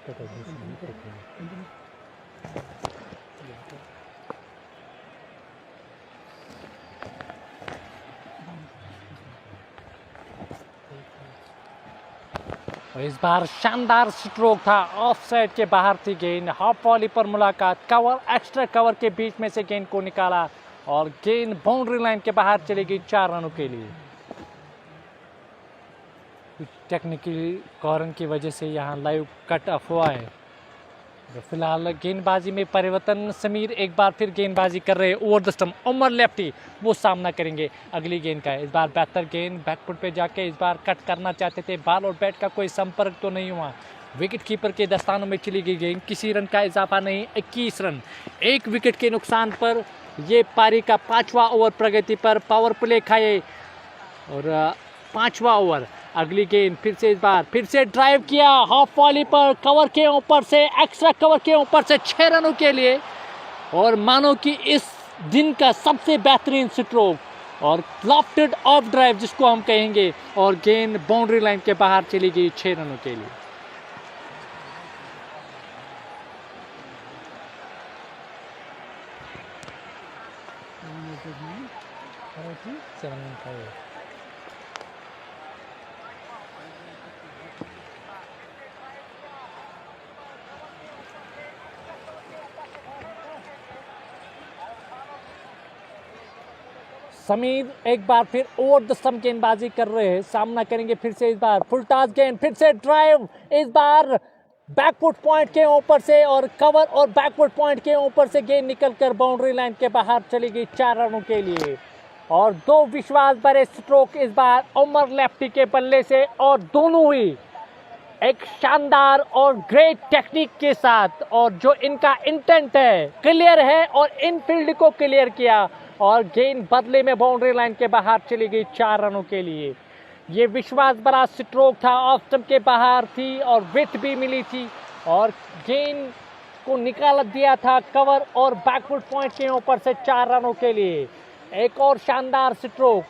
और इस बार शानदार स्ट्रोक था, ऑफ साइड के बाहर थी गेंद, हाफ वॉली पर मुलाकात, कवर एक्स्ट्रा कवर के बीच में से गेंद को निकाला और गेंद बाउंड्री लाइन के बाहर चली गई 4 रनों के लिए। कुछ टेक्निकल कारण की वजह से यहाँ लाइव कट ऑफ हुआ है। तो फिलहाल गेंदबाजी में परिवर्तन, समीर एक बार फिर गेंदबाजी कर रहे हैं over the stump, Umar lefty वो सामना करेंगे अगली गेंद का। इस बार बेहतर गेंद बैकफुट पे जाके इस बार कट करना चाहते थे, बॉल और बैट का कोई संपर्क तो नहीं हुआ, विकेट कीपर के दस्तानों में चली गई गेंद, किसी रन का इजाफा नहीं, 21 रन 1 विकेट के नुकसान पर ये पारी का 5वां ओवर प्रगति पर। पावर प्ले खाए और 5वां ओवर, अगली गेंद फिर से, इस बार फिर से ड्राइव किया, हाफ वॉली पर कवर के ऊपर से, एक्स्ट्रा कवर के ऊपर से 6 रनों के लिए। और मानो कि इस दिन का सबसे बेहतरीन स्ट्रोक और लॉफ्टेड ऑफ ड्राइव जिसको हम कहेंगे, और गेंद बाउंड्री लाइन के बाहर चली गई 6 रनों के लिए। समीर एक बार फिर ओवर द स्टंप गेंदबाजी कर रहे हैं, सामना करेंगे फिर से, इस बार फुल टॉस गेंद, फिर से ड्राइव, इस बार बैकफुट पॉइंट के ऊपर से और कवर और बैकफुट पॉइंट के ऊपर से गेंद निकलकर बाउंड्री लाइन के बाहर चली गई 4 रनों के लिए। और 2 विश्वास भरे स्ट्रोक इस बार उमर लेफ्टी के बल्ले से, और दोनों ही एक शानदार और ग्रेट टेक्निक के साथ, और जो इनका इंटेंट है क्लियर है और इनफील्ड को क्लियर किया, और गेंद बदले में बाउंड्री लाइन के बाहर चली गई 4 रनों के लिए। ये विश्वास बड़ा स्ट्रोक था, ऑफ स्टंप के बाहर थी और विथ भी मिली थी, और गेंद को निकाल दिया था कवर और बैकफुट पॉइंट के ऊपर से 4 रनों के लिए। एक और शानदार स्ट्रोक,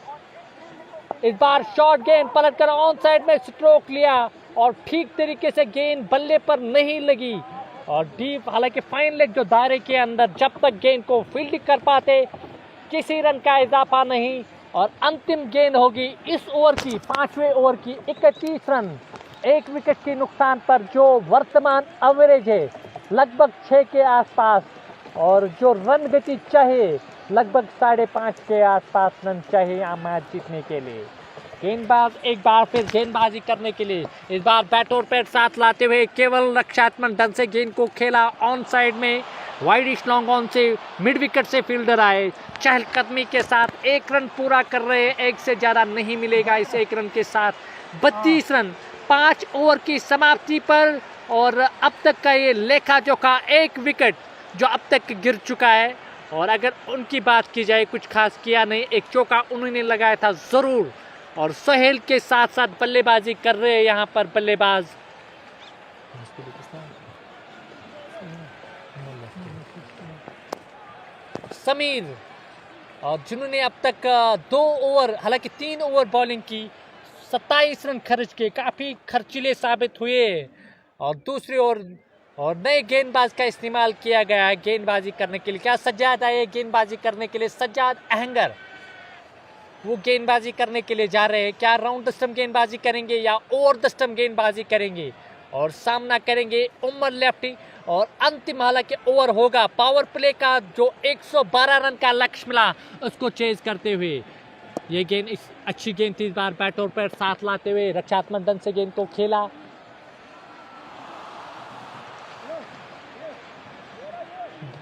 इस बार शॉर्ट गेंद पलटकर ऑन साइड में स्ट्रोक लिया और ठीक तरीके से गेंद बल्ले पर नहीं लगी, और डीप, हालांकि फाइन लेग जो दायरे के अंदर, जब तक गेंद को फील्ड कर पाते किसी रन का इजाफा नहीं। और अंतिम गेंद होगी इस ओवर की, 5वें ओवर की, 31 रन 1 विकेट के नुकसान पर, जो वर्तमान एवरेज है लगभग 6 के आसपास, और जो रन गति चाहिए लगभग 5.5 के आसपास रन चाहिए मैच जीतने के लिए। गेंदबाज एक बार फिर गेंदबाजी करने के लिए, इस बार बैट और पैड साथ लाते हुए केवल रक्षात्मक ढंग से गेंद को खेला, ऑन साइड में वाइडिश लॉन्ग ऑन से मिड विकेट से फील्डर आए, चहलकदमी के साथ 1 रन पूरा कर रहे हैं, 1 से ज़्यादा नहीं मिलेगा इस 1 रन के साथ। 32 रन 5 ओवर की समाप्ति पर, और अब तक का ये लेखा जोखा 1 विकेट जो अब तक गिर चुका है, और अगर उनकी बात की जाए कुछ खास किया नहीं, एक चौका उन्होंने लगाया था ज़रूर, और सोहेल के साथ साथ बल्लेबाजी कर रहे हैं यहाँ पर बल्लेबाज समीर, और जिन्होंने अब तक 2 ओवर, हालांकि 3 ओवर बॉलिंग की, 27 रन खर्च किए, काफ़ी खर्चीले साबित हुए। और दूसरी ओर और नए गेंदबाज का इस्तेमाल किया गया है गेंदबाजी करने के लिए। क्या सज्जाद आए गेंदबाजी करने के लिए? सज्जाद अहंगर वो गेंदबाजी करने के लिए जा रहे हैं। क्या राउंड द स्टंप गेंदबाजी करेंगे या ओवर द स्टंप गेंदबाजी करेंगे, और सामना करेंगे उमर लेफ्टी। और अंतिम हालांकि ओवर होगा पावर प्ले का, जो 112 रन का लक्ष्य मिला उसको चेज करते हुए। ये गेंद अच्छी गेंद थी, इस बार बैट और पैर साथ लाते हुए रक्षात्मक ढंग से गेंद को खेला।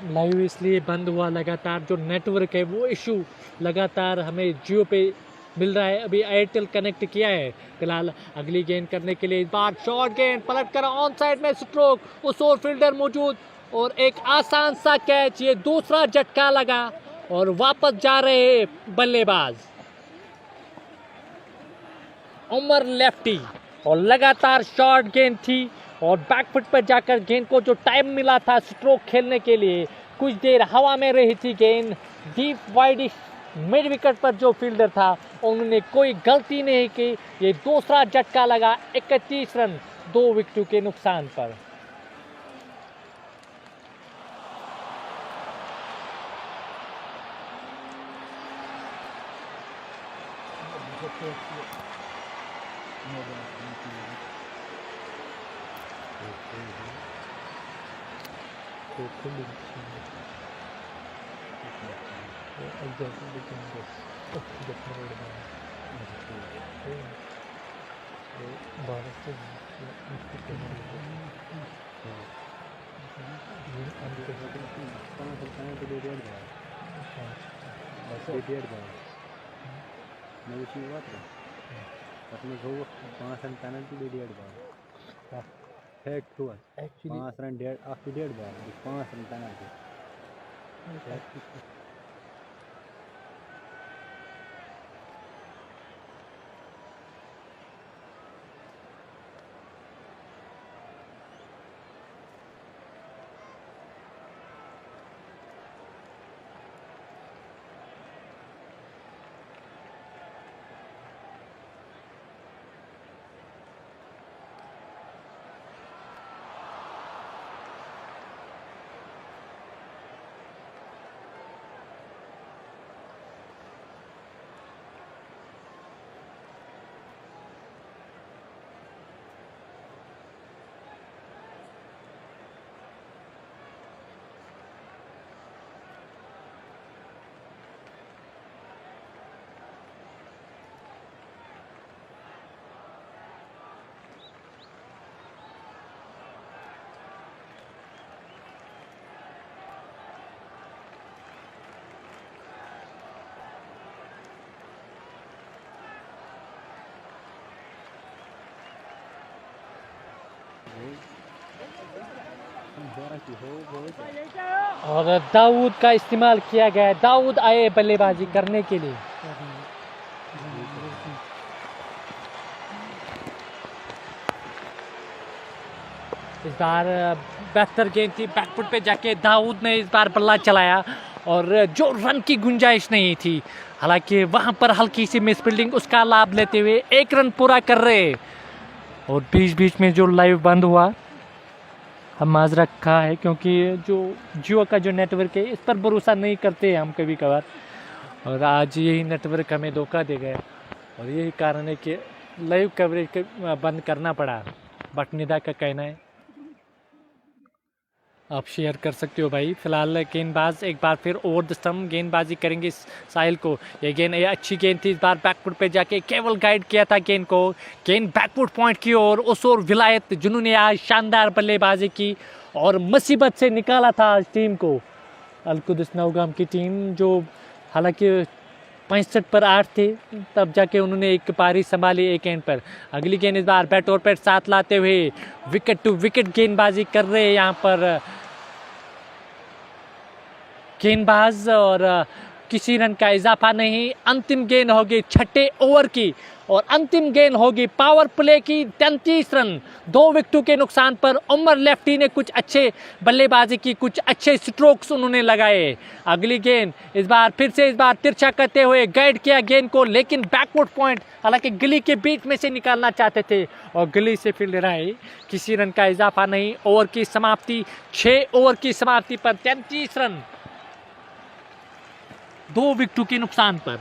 लाइव इसलिए बंद हुआ, लगातार जो नेटवर्क है वो इशू लगातार हमें जियो पे मिल रहा है, अभी एयरटेल कनेक्ट किया है फिलहाल। अगली गेंद करने के लिए इस बार शॉर्ट गेंद पलट कर ऑन साइड में स्ट्रोक, उस ओर फील्डर मौजूद, और एक आसान सा कैच, ये दूसरा झटका लगा और वापस जा रहे हैं बल्लेबाज उमर लेफ्टी। और लगातार शॉर्ट गेंद थी और बैकफुट पर जाकर गेंद को जो टाइम मिला था स्ट्रोक खेलने के लिए, कुछ देर हवा में रही थी गेंद, डीप वाइड मिड विकेट पर जो फील्डर था उन्होंने कोई गलती नहीं की। ये दूसरा झटका लगा 31 रन 2 विकेटों के नुकसान पर। और दाऊद का इस्तेमाल किया गया है। दाऊद आए बल्लेबाजी करने के लिए। इस बार बेहतर गेंद थी, बैकफुट पे जाके दाऊद ने इस बार बल्ला चलाया और जो रन की गुंजाइश नहीं थी, हालांकि वहां पर हल्की सी मिस फील्डिंग, उसका लाभ लेते हुए एक रन पूरा कर रहे। और बीच बीच में जो लाइव बंद हुआ, हम माजरा रखा है क्योंकि जो जियो का जो नेटवर्क है इस पर भरोसा नहीं करते हम कभी कभार, और आज यही नेटवर्क हमें धोखा दे गया और यही कारण है कि लाइव कवरेज बंद करना पड़ा। बट निदा का कहना है, आप शेयर कर सकते हो भाई। फिलहाल गेंदबाज एक बार फिर ओवर द स्टंप गेंदबाजी करेंगे साहिल को। ये गेंद ये अच्छी गेंद थी, इस बार बैकफुट पे जाके केवल गाइड किया था गेंद को। गेंद बैकफुट पॉइंट की ओर उस ओर विलायत जिन्होंने आज शानदार बल्लेबाजी की और मुसीबत से निकाला था आज टीम को, अलकुदस नौगाम की टीम, जो हालांकि 65 पर 8 थे, तब जाके उन्होंने एक पारी संभाली एक एंड पर। अगली गेंद इस बार बैट और पैट साथ लाते हुए विकेट टू विकेट गेंदबाजी कर रहे हैं यहाँ पर गेंदबाज, और किसी रन का इजाफा नहीं। अंतिम गेंद होगी छठे ओवर की और अंतिम गेंद होगी पावर प्ले की। 33 रन 2 विकेटों के नुकसान पर उमर लेफ्टी ने कुछ अच्छे बल्लेबाजी की, कुछ अच्छे स्ट्रोक्स उन्होंने लगाए। अगली गेंद इस बार फिर से इस बार तिरछा करते हुए गाइड किया गेंद को, लेकिन बैकवर्ड पॉइंट, हालांकि गली के बीच में से निकालना चाहते थे और गली से फील्ड आए। किसी रन का इजाफा नहीं। ओवर की समाप्ति 6 ओवर की समाप्ति पर 33 रन 2 विकेटों के नुकसान पर।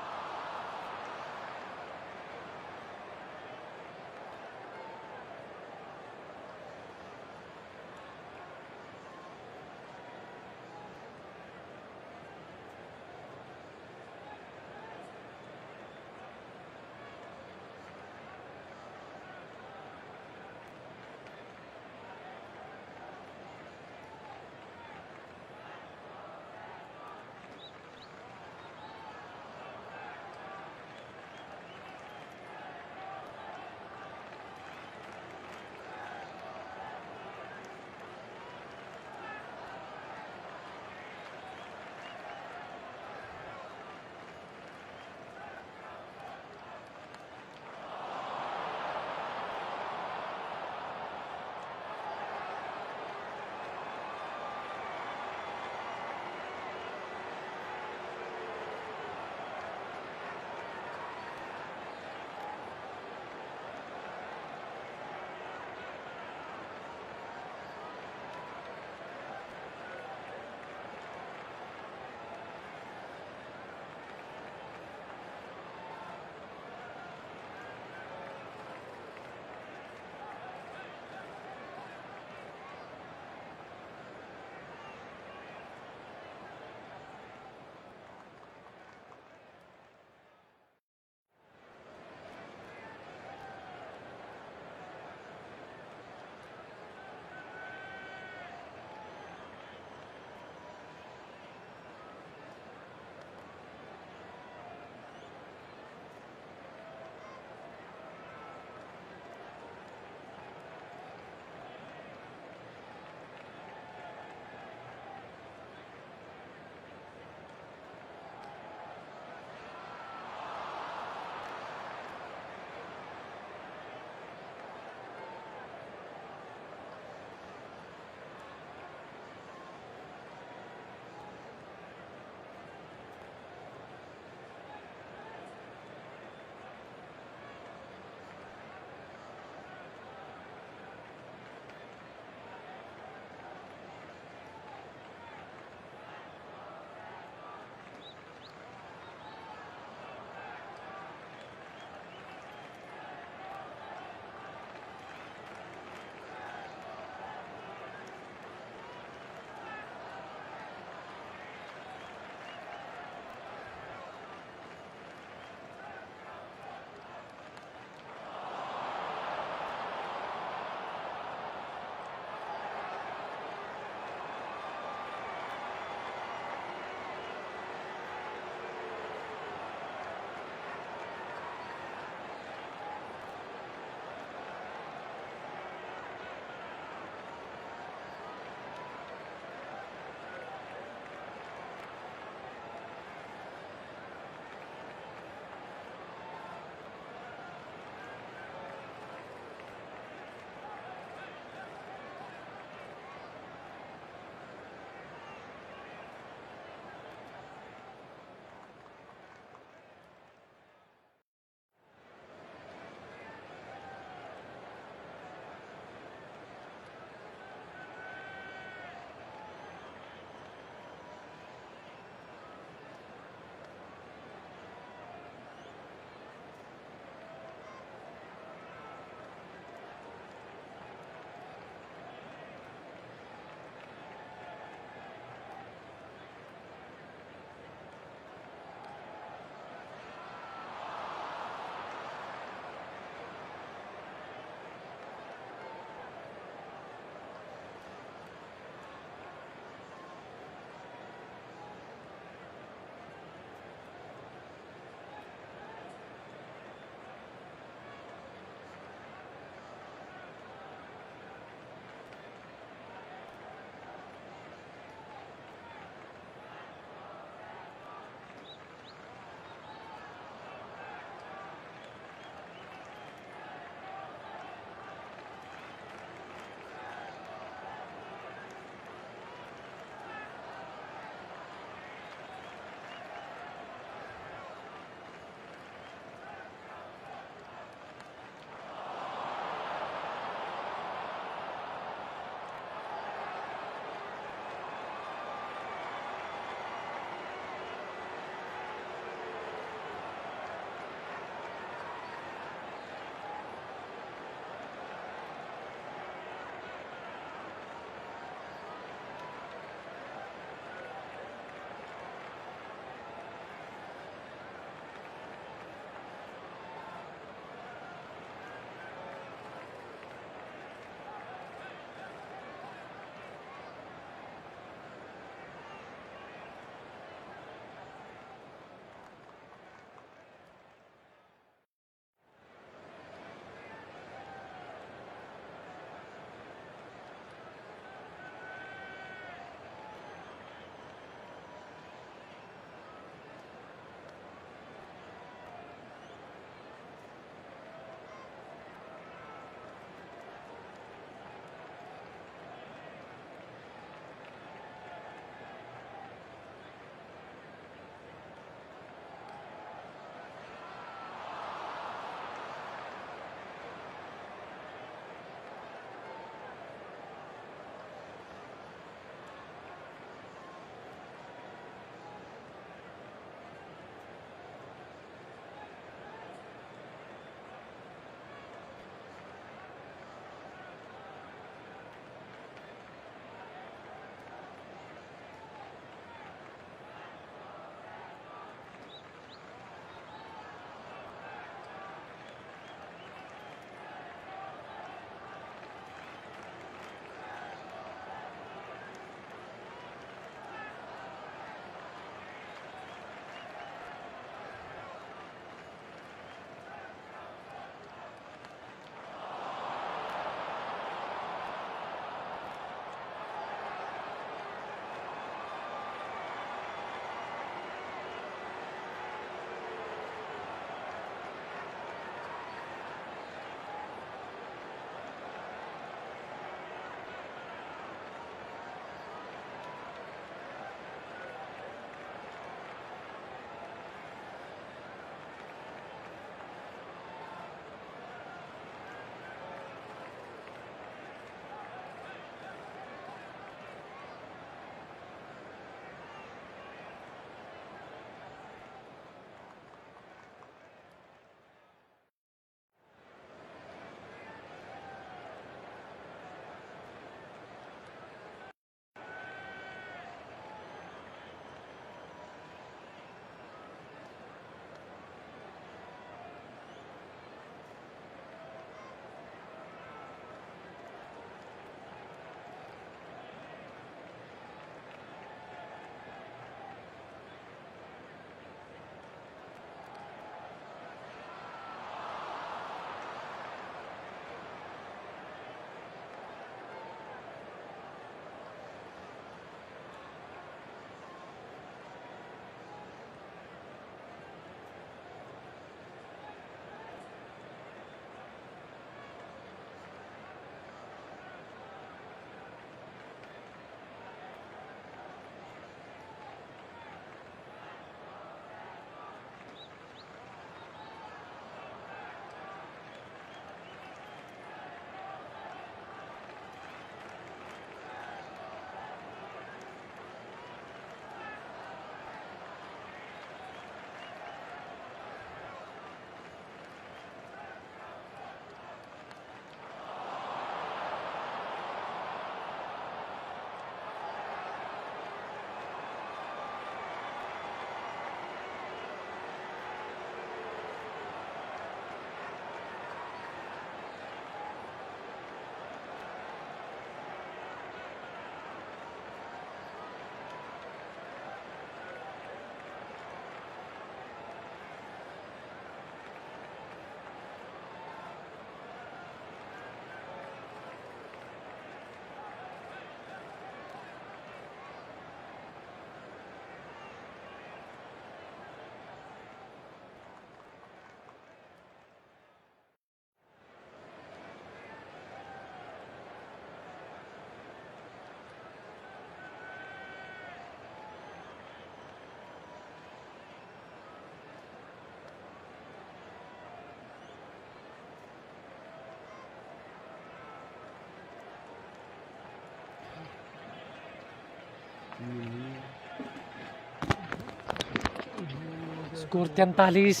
स्कोर 43,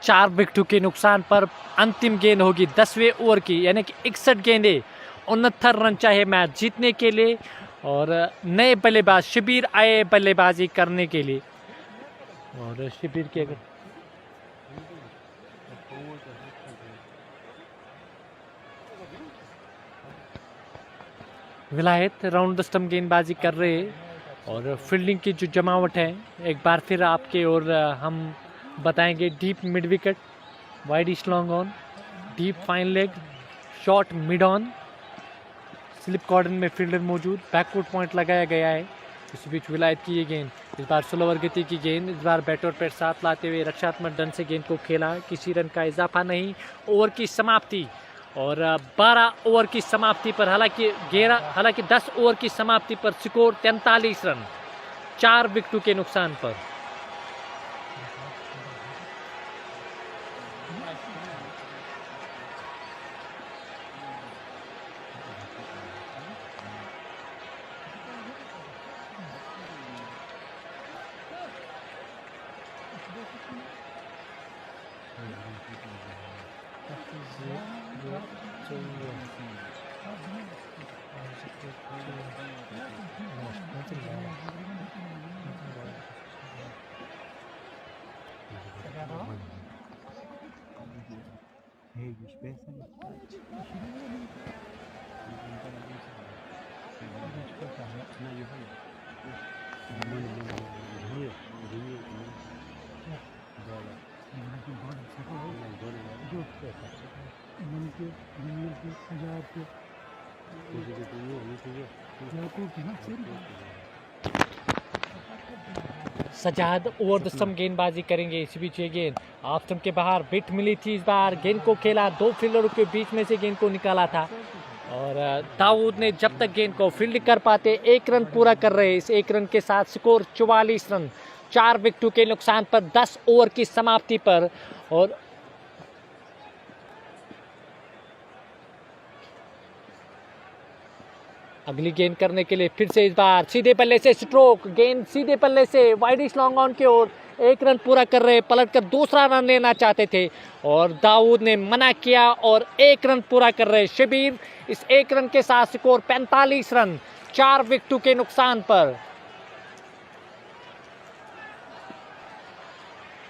4 विकेटों के नुकसान पर अंतिम गेंद होगी 10वें ओवर की, यानी कि 61 गेंदें 69 रन चाहिए मैच जीतने के लिए। और नए बल्लेबाज शिबीर आए बल्लेबाजी करने के लिए। और शिबीर के अगर विलायत राउंड द स्टंप गेंदबाजी कर रहे हैं। और फील्डिंग की जो जमावट है एक बार फिर आपके और हम बताएंगे। Deep mid wicket, wide ish long on, deep fine leg, short mid on, slip cordon में फील्डर मौजूद, बैकवर्ड पॉइंट लगाया गया है। इस बीच विलायत की ये गेंद इस बार स्लोवर गति की गेंद, इस बार बैट और पैर साथ लाते हुए रक्षात्मक ढंग से गेंद को खेला, किसी रन का इजाफा नहीं। ओवर की समाप्ति और 12 ओवर की समाप्ति पर हालांकि 10 ओवर की समाप्ति पर स्कोर 43 रन 4 विकेटों के नुकसान पर। सजाद ओवर द स्टंप गेंदबाजी करेंगे। इसी बीच ये गेंद ऑफ स्टंप के बाहर बिट मिली थी। इस बार गेंद को खेला, 2 फील्डरों के बीच में से गेंद को निकाला था। और दाऊद ने जब तक गेंद को फील्ड कर पाते 1 रन पूरा कर रहे। इस 1 रन के साथ स्कोर 44 रन 4 विकेटों के नुकसान पर 10 ओवर की समाप्ति पर। और अगली गेंद करने के लिए फिर से इस बार सीधे पल्ले से स्ट्रोक, गेंद सीधे पल्ले से वाइडिश लॉन्ग ऑन की ओर 1 रन पूरा कर रहे, पलटकर दूसरा रन लेना चाहते थे और दाऊद ने मना किया और 1 रन पूरा कर रहे शिबीर। इस 1 रन के साथ स्कोर 45 रन 4 विकेटों के नुकसान पर।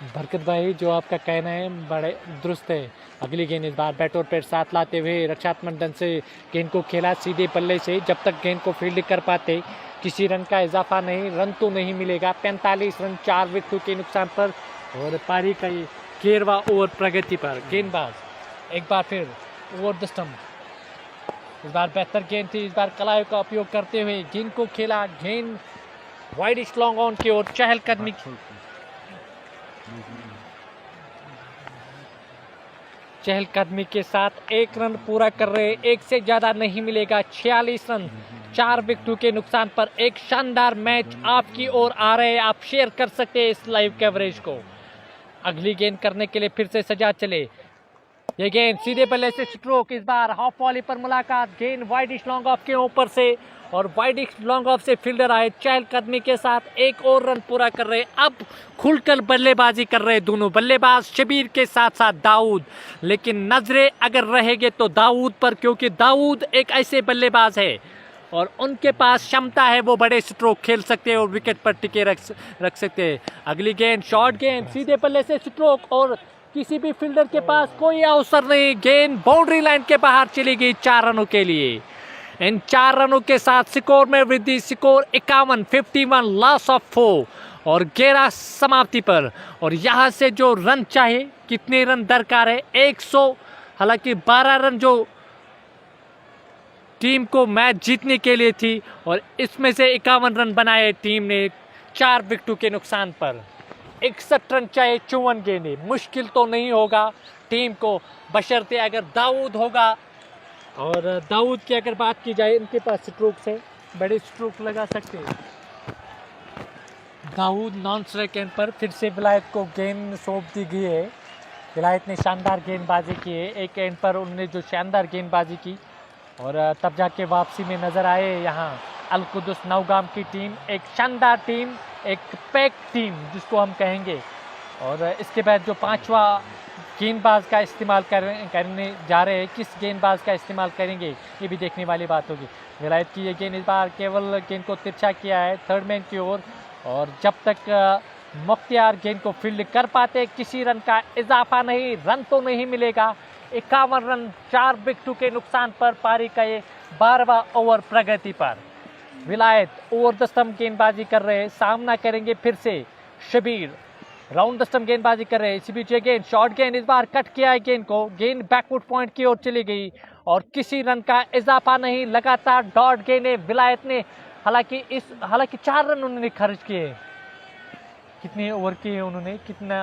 बरकत भाई, जो आपका कहना है बड़े दुरुस्त है। अगली गेंद इस बार बैट और पैर साथ लाते हुए रक्षात्मक ढंग से गेंद को खेला सीधे पल्ले से। जब तक गेंद को फील्ड कर पाते किसी रन का इजाफा नहीं, रन तो नहीं मिलेगा। 45 रन 4 विकेटों के नुकसान पर। और पारी का 13वां ओवर प्रगति पर। गेंदबाज एक बार फिर ओवर द स्टंप, इस बार बेहतर गेंद थी। इस बार कलाइयों का उपयोग करते हुए गेंद को खेला, गेंद वाइड लॉन्ग ऑन की ओर चहलकदमी के साथ 1 रन पूरा कर रहे। 1 से ज्यादा नहीं मिलेगा। 46 रन 4 विकेटों के नुकसान पर। एक शानदार मैच आपकी ओर आ रहे हैं। आप शेयर कर सकते हैं इस लाइव कवरेज को। अगली गेंद करने के लिए फिर से सजाद चले। ये गेंद सीधे बल्ले से स्ट्रोक, इस बार हाफ वॉली पर मुलाकात, गेंद वाइडिश लॉन्ग ऑफ के ऊपर से और वाइडिश लॉन्ग ऑफ से फील्डर आए चहलकदमी के साथ 1 और रन पूरा कर रहे। अब खुलकर बल्लेबाजी कर रहे दोनों बल्लेबाज शबीर के साथ साथ दाऊद। लेकिन नजरें अगर रहेंगे तो दाऊद पर, क्योंकि दाऊद एक ऐसे बल्लेबाज है और उनके पास क्षमता है, वो बड़े स्ट्रोक खेल सकते हैं और विकेट पर टिके रख सकते हैं। अगली गेंद शॉर्ट गेंद सीधे बल्ले से स्ट्रोक और किसी भी फील्डर के पास कोई अवसर नहीं। गेंद बाउंड्री लाइन के बाहर चली गई 4 रनों के लिए। इन 4 रनों के साथ स्कोर में वृद्धि, स्कोर 51 लॉस ऑफ 4 और 11 समाप्ति पर। और यहाँ से जो रन चाहे, कितने रन दरकार है 100, हालांकि 12 रन जो टीम को मैच जीतने के लिए थी और इसमें से 51 रन बनाए टीम ने 4 विकेटों के नुकसान पर। 61 रन चाहे 54 गेंदें, मुश्किल तो नहीं होगा टीम को, बशर्ते अगर दाऊद होगा। और दाऊद की अगर बात की जाए, इनके पास स्ट्रोक से बड़े स्ट्रोक लगा सकते हैं। दाऊद नॉन स्ट्राइक एंड पर फिर से विलायत को गेंद सौंप दी गई है। विलायत ने शानदार गेंदबाजी की है, एक एंड पर उन्होंने जो शानदार गेंदबाजी की और तब जाके वापसी में नजर आए यहाँ अल कुदस नौगाम की टीम, एक शानदार टीम, एक पैक टीम जिसको हम कहेंगे। और इसके बाद जो पांचवा गेंदबाज का इस्तेमाल करने जा रहे हैं, किस गेंदबाज का इस्तेमाल करेंगे ये भी देखने वाली बात होगी। विलायत की ये गेंद इस बार केवल गेंद को तिरछा किया है थर्ड मैन की ओर, और जब तक मुख्तियार गेंद को फील्ड कर पाते किसी रन का इजाफा नहीं, रन तो नहीं मिलेगा। 51 रन 4 विकेटों के नुकसान पर पारी का ये 12वां ओवर प्रगति पर। विलायत ओवर द स्टंप गेंदबाजी कर रहे हैं, सामना करेंगे फिर से शबीर, राउंड द स्टंप गेंदबाजी कर रहे हैं। इसी बीच ये गेंद शॉर्ट गेंद इस बार कट किया है गेंद को, गेंद बैकवुड पॉइंट की ओर चली गई और किसी रन का इजाफा नहीं, लगातार डॉट गेंद विलायत ने, हालांकि 4 रन उन्होंने खर्च किए। कितने ओवर किए उन्होंने, कितना,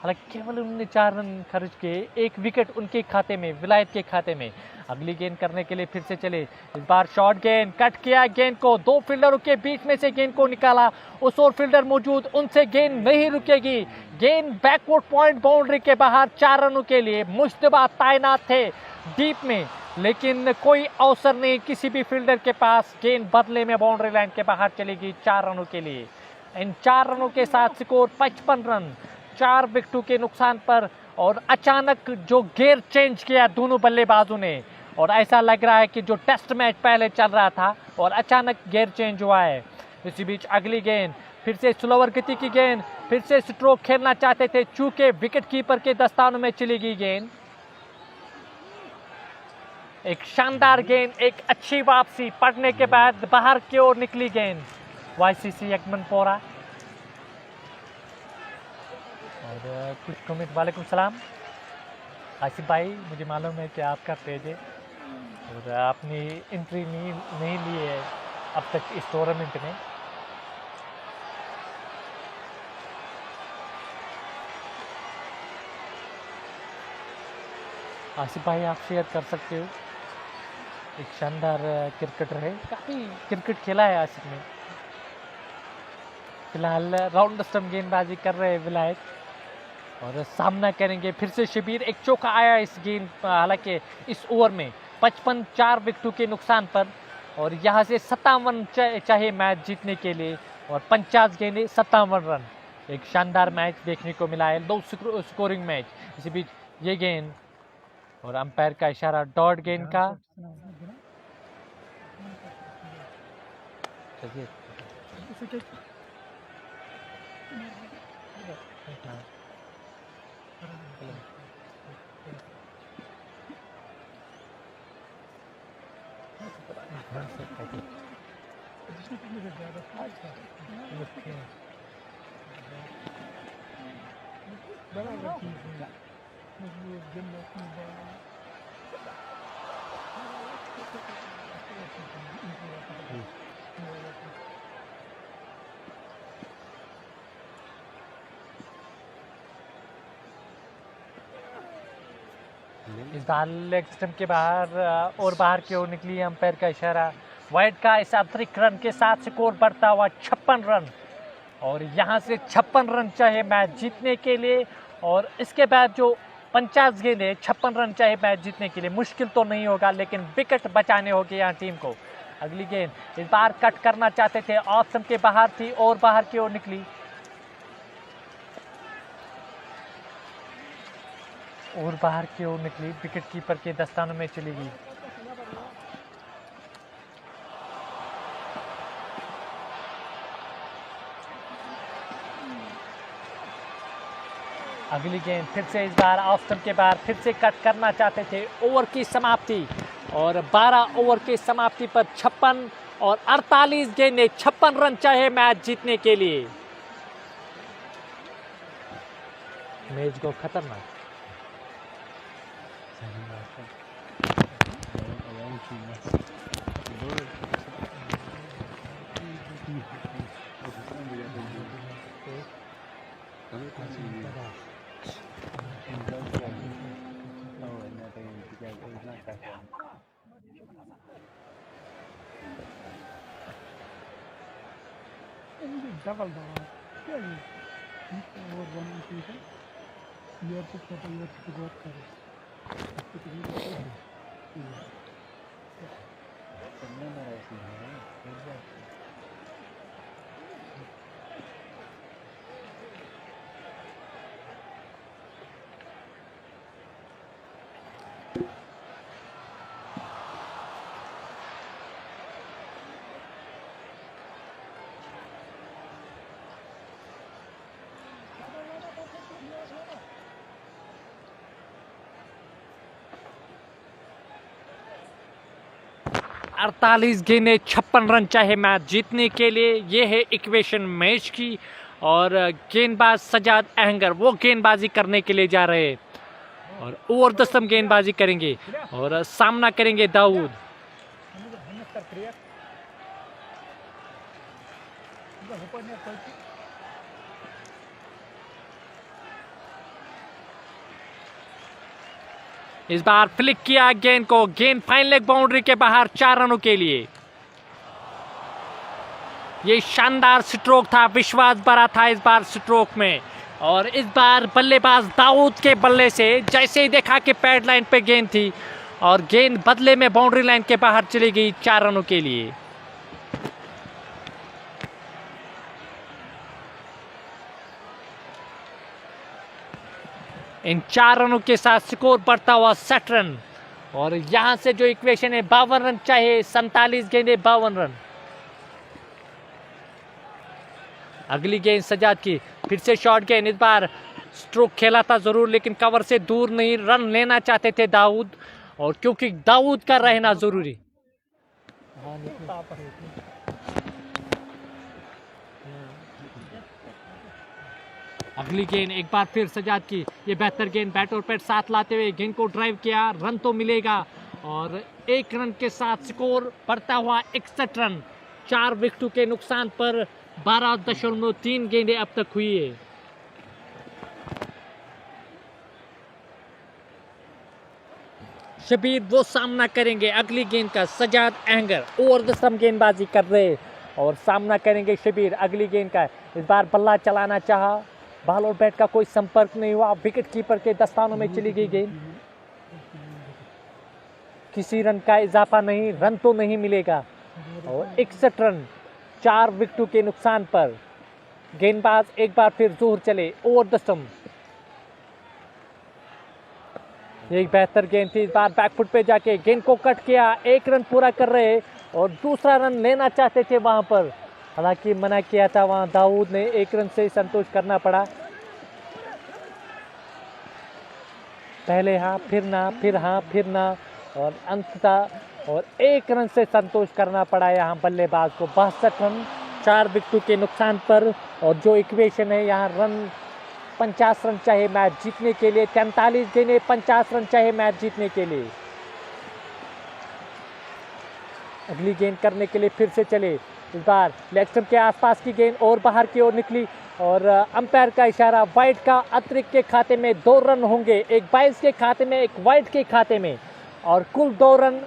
हालांकि केवल उन्होंने 4 रन खर्च किए, 1 विकेट उनके खाते में, विलायत के खाते में। अगली गेंद करने के लिए फिर से चले, इस बार शॉर्ट गेंद कट किया गेंद को, 2 फील्डरों के बीच में से गेंद को निकाला, उस और फील्डर मौजूद, उनसे गेंद नहीं रुकेगी, गेंद बैकवर्ड पॉइंट बाउंड्री के बाहर 4 रनों के लिए। मुश्तबा तैनात थे डीप में, लेकिन कोई अवसर नहीं किसी भी फील्डर के पास, गेंद बदले में बाउंड्री लाइन के बाहर चलेगी 4 रनों के लिए। इन 4 रनों के साथ स्कोर 55 रन 4 विकेटों के नुकसान पर। और अचानक जो गियर चेंज किया दोनों बल्लेबाजों ने, और ऐसा लग रहा है कि जो टेस्ट मैच पहले चल रहा था और अचानक गियर चेंज हुआ है। इसी बीच अगली गेंद फिर से स्लोअर गति की गेंद, फिर से स्ट्रोक खेलना चाहते थे, चूंकि विकेट कीपर के दस्तानों में चली गई गेंद। एक शानदार गेंद, एक अच्छी वापसी पड़ने के बाद बाहर की ओर निकली गेंद। YCC यकमनपोरा और कुछ कमेंट। वालेकुम सलाम आसिफ भाई, मुझे मालूम है कि आपका पेज है और आपने एंट्री नहीं ली है अब तक इस टूर्नामेंट में। आसिफ भाई आप शेयर कर सकते हो, एक शानदार क्रिकेटर है, काफ़ी क्रिकेट खेला है आसिफ ने। फिलहाल राउंड स्टंप गेंदबाजी कर रहे हैं विलायत और सामना करेंगे फिर से शबीर। एक चौका आया इस गेंद, हालांकि इस ओवर में 55 4 विकेटों के नुकसान पर, और यहाँ से 57 चाहे मैच जीतने के लिए, और 50 गेंदें 57 रन। एक शानदार मैच देखने को मिला है, 2 स्कोरिंग मैच। इसी बीच ये गेंद और अंपायर का इशारा डॉट गेंद का। इस बार लेग स्टंप के बाहर और बाहर की ओर निकली, अंपायर का इशारा वाइड का। इस अतिरिक्त रन के साथ स्कोर बढ़ता हुआ 56 रन, और यहाँ से 56 रन चाहिए मैच जीतने के लिए। और इसके बाद जो 50 गेंदें 56 रन चाहिए मैच जीतने के लिए। मुश्किल तो नहीं होगा, लेकिन विकेट बचाने होंगे यहाँ टीम को। अगली गेंद इस बार कट करना चाहते थे, ऑफ स्टंप के बाहर थी और बाहर की ओर निकली, और बाहर की ओर निकली, विकेट कीपर के दस्तानों में चली गई। अगली गेंद फिर से इस बार ऑफ स्टंप के बाहर, फिर से कट करना चाहते थे। ओवर की समाप्ति, और 12 ओवर की समाप्ति पर 56 और 48 गेंदें, 56 रन चाहिए मैच जीतने के लिए। मैच को खतरनाक डबल क्या ये और वन है ईयर से छोटा ईयर से गौर करें अड़तालीस गेंदें 56 रन चाहिए मैच जीतने के लिए। ये है इक्वेशन मैच की। और गेंदबाज सजाद अहंगर वो गेंदबाजी करने के लिए जा रहे हैं और ओवर द स्टंप गेंदबाजी करेंगे और सामना करेंगे दाऊद। इस बार फ्लिक किया गेंद को, गेंद फाइन लेग बाउंड्री के बाहर 4 रनों के लिए। ये शानदार स्ट्रोक था, विश्वास भरा था इस बार स्ट्रोक में। और इस बार बल्लेबाज दाऊद के बल्ले से जैसे ही देखा कि पैड लाइन पे गेंद थी और गेंद बदले में बाउंड्री लाइन के बाहर चली गई 4 रनों के लिए। इन 4 रनों के साथ स्कोर बढ़ता हुआ 60 रन। और यहां से जो इक्वेशन है 52 रन चाहिए, 47 गेंदें 52 रन। अगली गेंद सजाद की, फिर से शॉर्ट गेंद। इस बार स्ट्रोक खेला था जरूर लेकिन कवर से दूर नहीं, रन लेना चाहते थे दाऊद और क्योंकि दाऊद का रहना जरूरी। अगली गेंद एक बार फिर सजाद की, ये बेहतर गेंद बैट और पैड साथ लाते हुए गेंद को ड्राइव किया, रन तो मिलेगा और 1 रन के साथ स्कोर बढ़ता हुआ 61 रन। 4 विकेटों के नुकसान पर 12.3 गेंदें अब तक हुई है। शबीर वो सामना करेंगे अगली गेंद का। Sajad Ahangar over the stump गेंदबाजी कर रहे और सामना करेंगे शबीर अगली गेंद का। इस बार बल्ला चलाना चाहा, बॉल और बैट का कोई संपर्क नहीं हुआ, विकेट कीपर के दस्तानों में चली गई गेंद। किसी रन का इजाफा नहीं, रन तो नहीं मिलेगा और 61 रन 4 विकेटों के नुकसान पर। गेंदबाज एक बार फिर जोर चले ओवर द स्टंप। एक बेहतर गेंद थी, इस बार बैकफुट पे जाके गेंद को कट किया, 1 रन पूरा कर रहे और दूसरा रन लेना चाहते थे वहां पर, हालांकि मना किया था वहां दाऊद ने, 1 रन से संतोष करना पड़ा। पहले हाँ फिर ना, फिर हाँ फिर ना और अंततः और 1 रन से संतोष करना पड़ा यहाँ बल्लेबाज को। 62 रन 4 विकेटों के नुकसान पर। और जो इक्वेशन है यहाँ रन 50 रन चाहिए मैच जीतने के लिए। 43 गेंदें 50 रन चाहिए मैच जीतने के लिए। अगली गेंद करने के लिए फिर से चले। इस बार लेग स्टंप के आसपास की गेंद और बाहर की ओर निकली और अंपायर का इशारा, वाइड का अतिरिक्त के खाते में 2 रन होंगे, एक 22 के खाते में एक वाइड के खाते में और कुल 2 रन।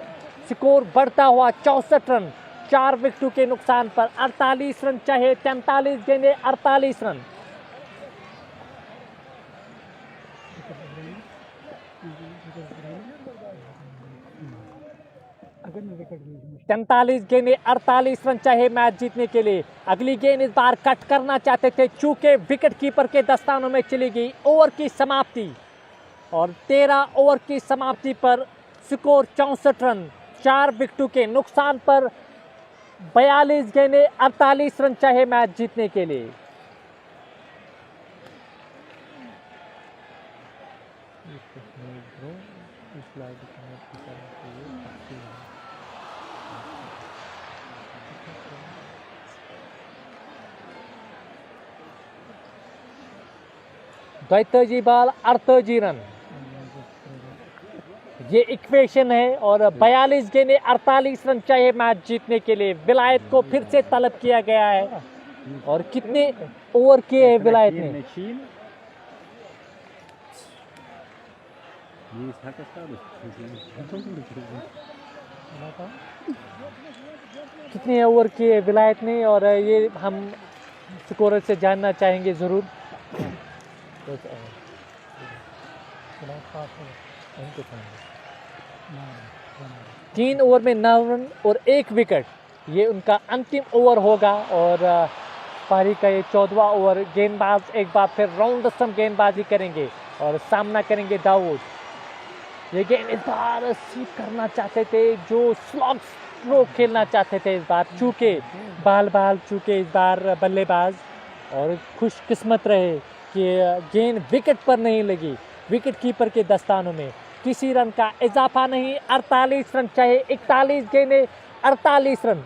स्कोर बढ़ता हुआ 64 रन 4 विकेटों के नुकसान पर। 48 रन चाहिए, 43 गेंदें 48 रन। 43 गेंदें 48 रन चाहिए मैच जीतने के लिए। अगली गेंद इस बार कट करना चाहते थे, चूंकि विकेट कीपर के दस्तानों में चली गई। ओवर की समाप्ति और 13 ओवर की समाप्ति पर स्कोर 64 रन 4 विकेटों के नुकसान पर। 42 गेंदें 48 रन चाहिए मैच जीतने के लिए। द्वैतजी बॉल 38 रन ये इक्वेशन है और 42 गेंदें 48 रन चाहिए मैच जीतने के लिए। विलायत को फिर से तलब किया गया है और कितने ओवर किए हैं विलायत ने? कितने ओवर किए विलायत ने और ये हम स्कोरर से जानना चाहेंगे जरूर। 3 ओवर में 9 रन और 1 विकेट, ये उनका अंतिम ओवर होगा। और पारी का ये 14वां ओवर। गेंदबाज एक बार फिर राउंड द स्टंप गेंदबाजी करेंगे और सामना करेंगे दाऊद। ये गेंद इस बार स्वीप करना चाहते थे, जो स्ट्रोक खेलना चाहते थे इस बार, चूके बाल चूके इस बार बल्लेबाज, और खुशकिस्मत रहे कि गेंद विकेट पर नहीं लगी। विकेट कीपर के दस्तानों में किसी रन का इजाफा नहीं। 48 रन चाहे 41 गेंदें, 48 रन।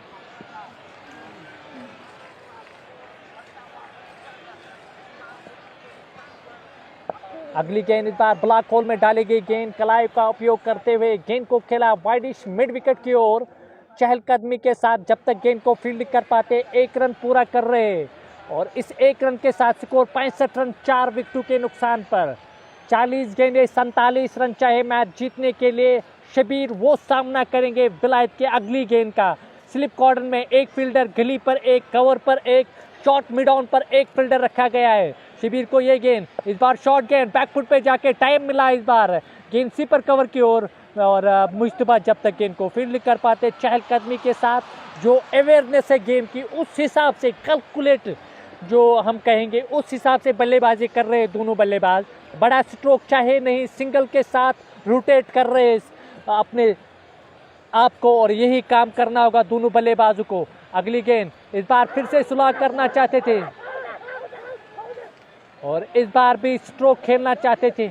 अगली गेंद इस बार ब्लैक होल में डाली गई गेंद, कलाई का उपयोग करते हुए गेंद को खेला वाइडिश मिड विकेट की ओर। चहलकदमी के साथ जब तक गेंद को फील्ड कर पाते 1 रन पूरा कर रहे, और इस 1 रन के साथ स्कोर 65 रन 4 विकेटों के नुकसान पर। 40 गेंदें 47 रन चाहे मैच जीतने के लिए। शबीर वो सामना करेंगे विलायत के अगली गेंद का। स्लिप कॉर्डर में 1 फील्डर, गली पर 1, कवर पर 1, शॉर्ट मिड ऑन पर 1 फील्डर रखा गया है। शबीर को ये गेंद इस बार शॉर्ट गेंद बैकफुट पे जाके टाइम मिला इस बार, गेंद सीपर कवर की ओर। और मुश्तबा जब तक गेंद को फील्ड कर पाते चहलकदमी के साथ, जो अवेयरनेस है गेम की, उस हिसाब से कैलकुलेट जो हम कहेंगे उस हिसाब से बल्लेबाजी कर रहे हैं दोनों बल्लेबाज। बड़ा स्ट्रोक चाहे नहीं, सिंगल के साथ रोटेट कर रहे हैं अपने आपको, और यही काम करना होगा दोनों बल्लेबाजों को। अगली गेंद इस बार फिर से सुलह करना चाहते थे और इस बार भी स्ट्रोक खेलना चाहते थे।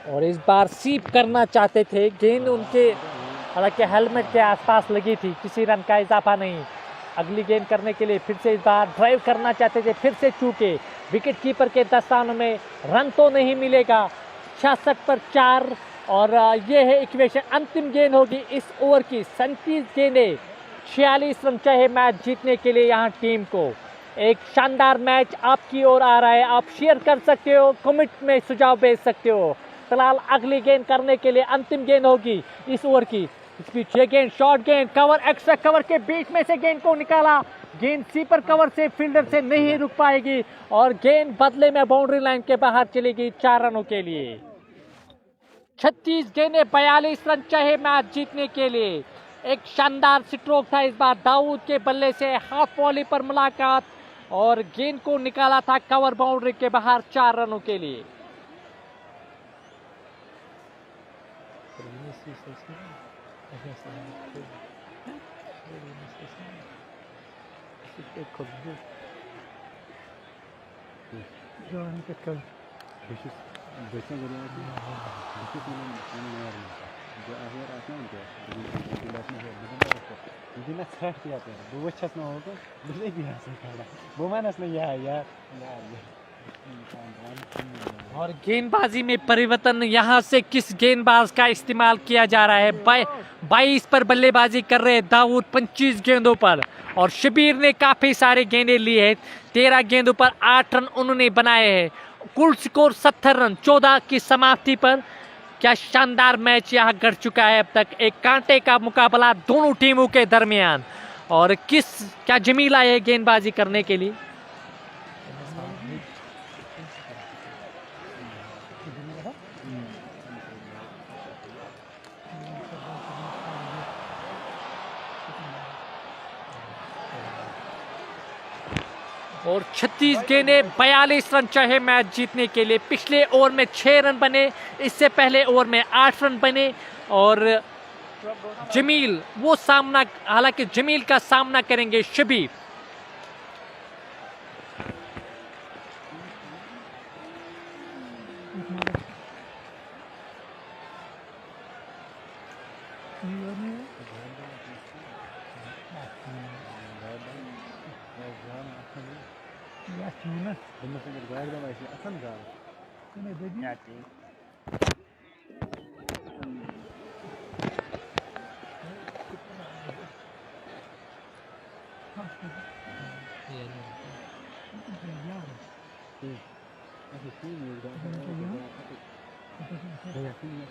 और इस बार सीप करना चाहते थे, गेंद उनके हालांकि हेलमेट के आसपास लगी थी, किसी रन का इजाफा नहीं। अगली गेंद करने के लिए फिर से इस बार ड्राइव करना चाहते थे, फिर से चूके। विकेट कीपर के दस्तानों में रन तो नहीं मिलेगा। 66 पर 4, और ये है इक्वेशन। अंतिम गेंद होगी इस ओवर की। 37 गेंदें 46 रन चाहे मैच जीतने के लिए यहाँ टीम को। एक शानदार मैच आपकी ओर आ रहा है, आप शेयर कर सकते हो, कमेंट में सुझाव भेज सकते हो। फिलहाल अगली गेंद करने के लिए अंतिम गेंद होगी इस ओवर की। इस बीच ये गेंद शॉर्ट गेंद, कवर, एक्स्ट्रा कवर के बीच में से गेंद को निकाला। गेंद सीपर कवर से फील्डर से नहीं रुक पाएगी, और गेंद बदले में बाउंड्री लाइन के बाहर चली गई 4 रनों के लिए। 36 गेंदें 42 रन चाहे मैच जीतने के लिए। एक शानदार स्ट्रोक था इस बार दाऊद के बल्ले से, हाफ वॉली पर मुलाकात, और गेंद को निकाला था कवर बाउंड्री के बाहर 4 रनों के लिए। और गेंदबाजी में परिवर्तन, यहाँ से किस गेंदबाज का इस्तेमाल किया जा रहा है। 22 पर बल्लेबाजी कर रहे हैं दाऊद 25 गेंदों पर, और शबीर ने काफ़ी सारे गेंदें लिए हैं। 13 गेंदों पर 8 रन उन्होंने बनाए हैं। कुल स्कोर 70 रन 14 की समाप्ति पर। क्या शानदार मैच यहाँ कर चुका है अब तक। एक कांटे का मुकाबला दोनों टीमों के दरमियान, और क्या जमील आए हैं गेंदबाजी करने के लिए। और 36 गेंदें 42 रन चाहे मैच जीतने के लिए। पिछले ओवर में 6 रन बने, इससे पहले ओवर में 8 रन बने, और जमील वो सामना, हालांकि जमील का सामना करेंगे Shabir.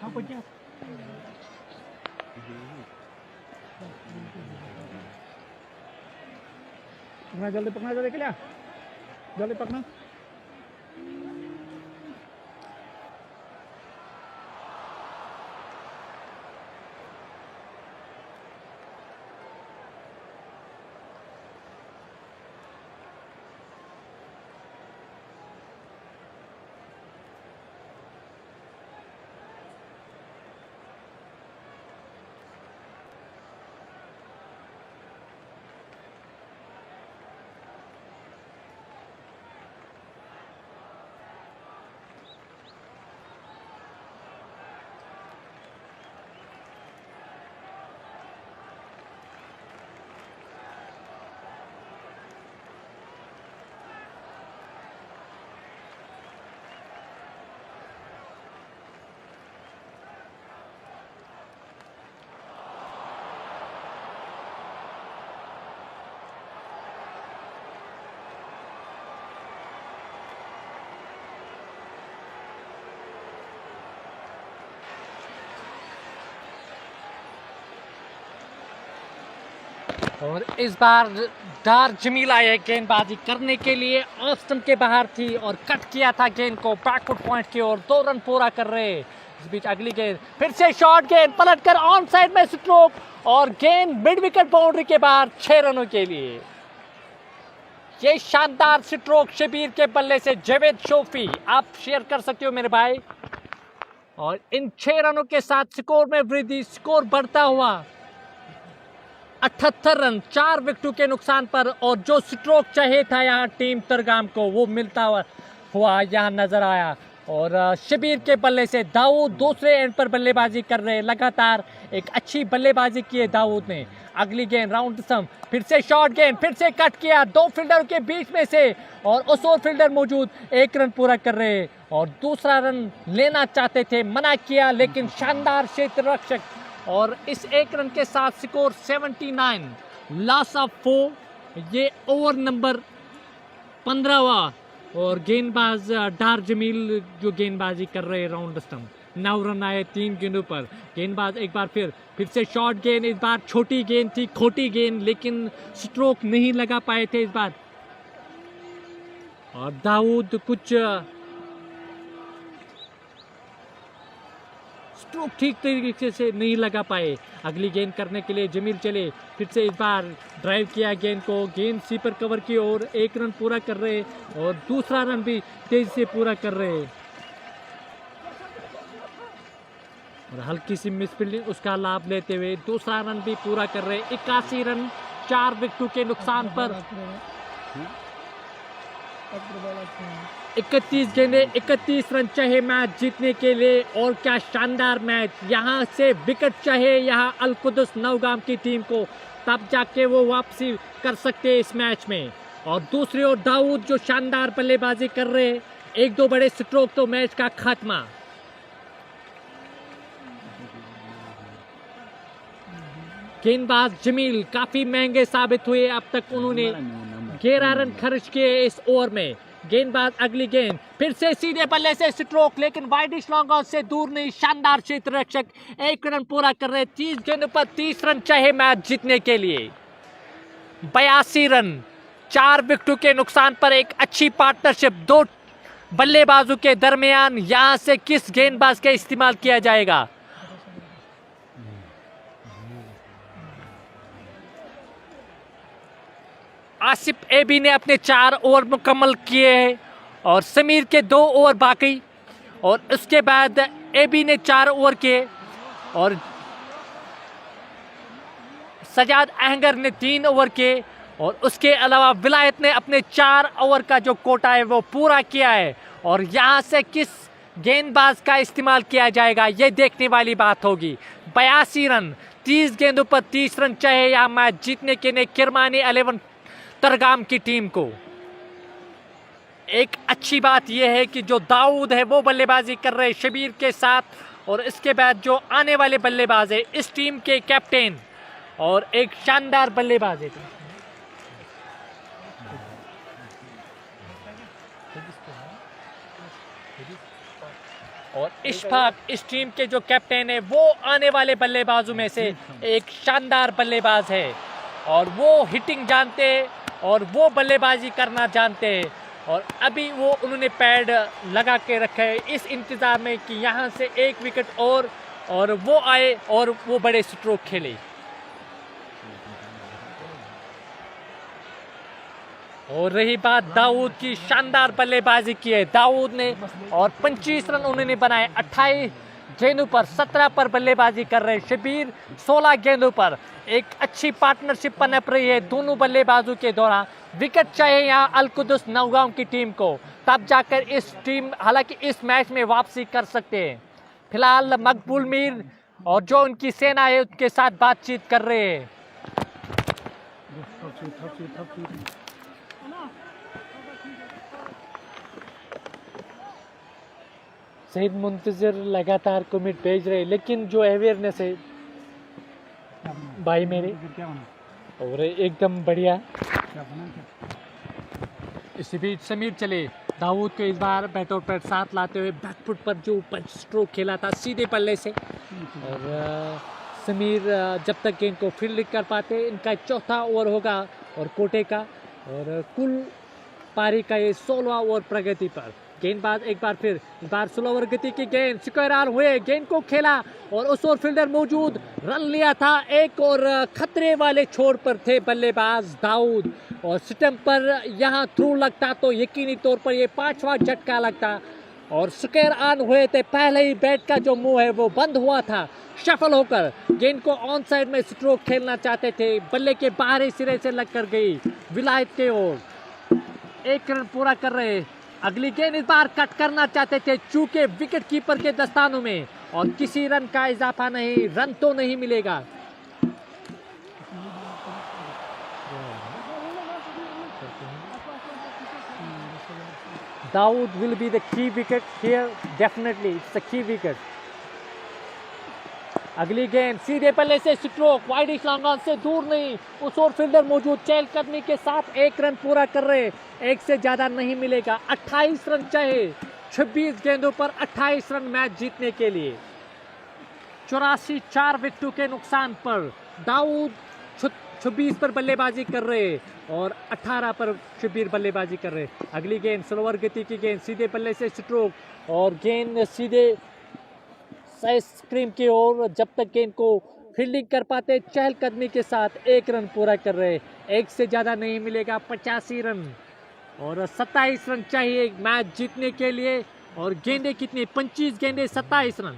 Apa dia? Pernah jali ke lihat? Jali pernah? और इस बार डार जमील आए गेंदबाजी करने के लिए, ऑफ स्टंप के बाहर थी और कट किया था गेंद को बैकवर्ड पॉइंट की ओर। 2 रन पूरा कर रहे। इस बीच अगली गेंद फिर से शॉर्ट गेंद पलटकर ऑन साइड में स्ट्रोक और गेंद मिड विकेट बाउंड्री के बाहर 6 रनों के लिए। ये शानदार स्ट्रोक शबीर के बल्ले से जावेद शोफी, आप शेयर कर सकते हो मेरे भाई। और इन 6 रनों के साथ स्कोर में वृद्धि, स्कोर बढ़ता हुआ 78 रन 4 विकेटों के नुकसान पर। और जो स्ट्रोक चाहिए था यहाँ टीम तरगाम को, वो मिलता हुआ यहाँ नजर आया। और शबीर के बल्ले से दाऊद दूसरे एंड पर बल्लेबाजी कर रहे। लगातार एक अच्छी बल्लेबाजी की है दाऊद ने। अगली गेंद राउंड स्टंप, फिर से शॉर्ट गेंद, फिर से कट किया 2 फील्डर के बीच में से और उस और फील्डर मौजूद। 1 रन पूरा कर रहे और दूसरा रन लेना चाहते थे, मना किया, लेकिन शानदार क्षेत्र रक्षक। और इस 1 रन के साथ स्कोर 79, लॉस ऑफ 4। ये ओवर नंबर 15वां और गेंदबाज डार जमील जो गेंदबाजी कर रहे राउंड स्टंप। 9 रन आए 3 गेंदों पर। गेंदबाज एक बार फिर से शॉर्ट गेंद, इस बार छोटी गेंद थी, खोटी गेंद, लेकिन स्ट्रोक नहीं लगा पाए थे इस बार। और दाऊद कुछ स्ट्रोक ठीक तरीके से नहीं लगा पाए। अगली गेंद करने के लिए जमील चले, फिर से इस बार ड्राइव किया गेंद को, गेंद स्वीपर कवर की ओर। 1 रन पूरा कर रहे और दूसरा रन भी तेजी से पूरा कर रहे। और हल्की सी मिसफील्डिंग, उसका लाभ लेते हुए दूसरा रन भी पूरा कर रहे। 81 रन 4 विकेटों के नुकसान पर। 31 गेंदे 31 रन चाहिए मैच जीतने के लिए। और क्या शानदार मैच, यहाँ से विकेट चाहिए यहाँ अल-कुद्स नौगाम की टीम को, तब जाके वो वापसी कर सकते हैं इस मैच में। और दूसरी ओर दाऊद जो शानदार बल्लेबाजी कर रहे, 1-2 बड़े स्ट्रोक तो मैच का खात्मा। गेंदबाज जमील काफी महंगे साबित हुए अब तक, उन्होंने 11 रन खर्च किए इस ओवर में। गेंदबाज अगली गेंद, फिर से सीधे बल्ले से स्ट्रोक, लेकिन वाइडिश लॉन्ग ऑन से दूर नहीं। शानदार क्षेत्र रक्षक 1 रन पूरा कर रहे। 30 गेंदों पर 30 रन चाहिए मैच जीतने के लिए। 82 रन 4 विकेटों के नुकसान पर एक अच्छी पार्टनरशिप 2 बल्लेबाजों के दरमियान। यहां से किस गेंदबाज का इस्तेमाल किया जाएगा? आसिफ एबी ने अपने 4 ओवर मुकम्मल किए हैं और समीर के 2 ओवर बाकी। और उसके बाद एबी ने 4 ओवर किए और सजाद अहंगर ने 3 ओवर किए। और उसके अलावा विलायत ने अपने 4 ओवर का जो कोटा है वो पूरा किया है। और यहाँ से किस गेंदबाज का इस्तेमाल किया जाएगा, ये देखने वाली बात होगी। 82 रन 30 गेंदों पर 30 रन चाहिए यहाँ मैच जीतने के लिए किरमानी 11 तरगाम की टीम को। एक अच्छी बात यह है कि जो दाऊद है वो बल्लेबाजी कर रहे शबीर के साथ, और इसके बाद जो आने वाले बल्लेबाज है इस टीम के कैप्टन और एक शानदार बल्लेबाज है। और इशफाक इस टीम के जो कैप्टन है वो आने वाले बल्लेबाजों में से एक शानदार बल्लेबाज है और वो हिटिंग जानते हैं और वो बल्लेबाजी करना जानते हैं और अभी वो उन्होंने पैड लगा के रखा है इस इंतज़ार में कि यहाँ से एक विकेट और वो आए और वो बड़े स्ट्रोक खेले। और रही बात दाऊद की, शानदार बल्लेबाजी की है दाऊद ने और 25 रन उन्होंने बनाए। 28 गेंदों पर 17 पर बल्लेबाजी कर रहे शबीर, 16 गेंदों पर। एक अच्छी पार्टनरशिप पनप रही है दोनों बल्लेबाजों के दौरान। विकेट चाहिए यहाँ अल-कुदस नौगांव की टीम को, तब जाकर इस टीम हालांकि इस मैच में वापसी कर सकते हैं। फिलहाल मकबूल मीर और जो उनकी सेना है उसके साथ बातचीत कर रहे हैं। शहीद मुंतजर लगातार कमेंट भेज रहे, लेकिन जो अवेयरनेस है भाई मेरे और एकदम बढ़िया। इसी बीच समीर चले, दाऊद को इस बार बैट और पैड साथ लाते हुए बैकफुट पर जो पंच स्ट्रोक खेला था सीधे पल्ले से। और समीर जब तक गेंद को फील्ड कर पाते, इनका चौथा ओवर होगा और कोटे का, और कुल पारी का ये 16वां ओवर प्रगति पर। गेंदबाज एक बार फिर, इस बार स्लोवर गति की गेंद, स्क्वायर हुए, गेंद को खेला और उस ओर फील्डर मौजूद, रन लिया था एक और खतरे वाले छोर पर थे बल्लेबाज दाऊद और स्टंप पर यहाँ थ्रू लगता तो यकीनी तौर पर ये 5वां झटका लगता और स्क्वायर ऑन हुए थे। पहले ही बैट का जो मुंह है वो बंद हुआ था, शफल होकर गेंद को ऑन साइड में स्ट्रोक खेलना चाहते थे, बल्ले के बाहरी सिरे से लग कर गई विलायत के ओर। 1 रन पूरा कर रहे, अगली गेंद इस बार कट करना चाहते थे चूंकि विकेट कीपर के दस्तानों में और किसी रन का इजाफा नहीं, रन तो नहीं मिलेगा। Dawood will be the key wicket here, definitely it's the key wicket. अगली गेंद सीधे पल्ले से स्ट्रोक, वाइड लॉन्ग ऑन से दूर नहीं, उस ओर फील्डर मौजूद, चहलकदमी के साथ 1 रन पूरा कर रहे, एक से ज्यादा नहीं मिलेगा। 28 रन चाहिए 26 गेंदों पर, 28 रन मैच जीतने के लिए। 84 4 विकेटों के नुकसान पर दाऊद 26 पर बल्लेबाजी कर रहे और 18 पर शबीर बल्लेबाजी कर रहे। अगली गेंद स्लोअर गति की गेंद, सीधे पल्ले से स्ट्रोक और गेंद सीधे स्क्रीन की ओर। जब तक गेंद को फील्डिंग कर पाते, चहलकदमी के साथ 1 रन पूरा कर रहे, एक से ज़्यादा नहीं मिलेगा। 85 रन और 27 रन चाहिए मैच जीतने के लिए। और गेंदें कितनी, 25 गेंदें 27 रन।